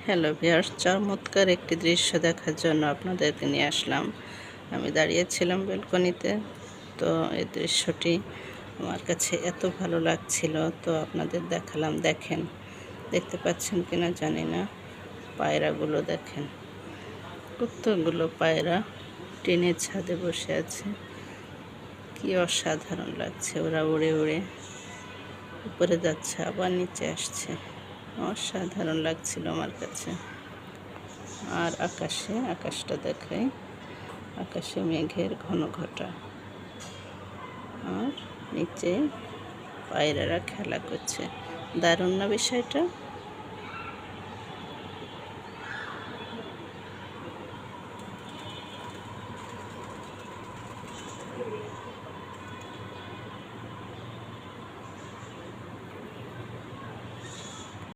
Hello viewers, চমৎকার একটি দৃশ্য দেখার জন্য আপনাদেরকে নিয়ে আসলাম। আমি দাঁড়িয়েছিলাম ব্যালকনিতে, তো এই দৃশ্যটি আমার কাছে এত ভালো লাগছিল, তো আপনাদের দেখালাম। দেখেন, দেখতে পাচ্ছেন কিনা জানি না, পায়রাগুলো দেখেন, কতগুলো পায়রা টিনের ছাদে বসে আছে। কি অসাধারণ লাগছে, ওরা উড়ে উড়ে উপরে যাচ্ছে আবার নিচে আসছে। অসাধারণ লাগছিল আমার কাছে। আর আকাশটা দেখাই, আকাশে মেঘের ঘন ঘটা, আর নিচে পায়রারা খেলা করছে। দারুণ না বিষয়টা?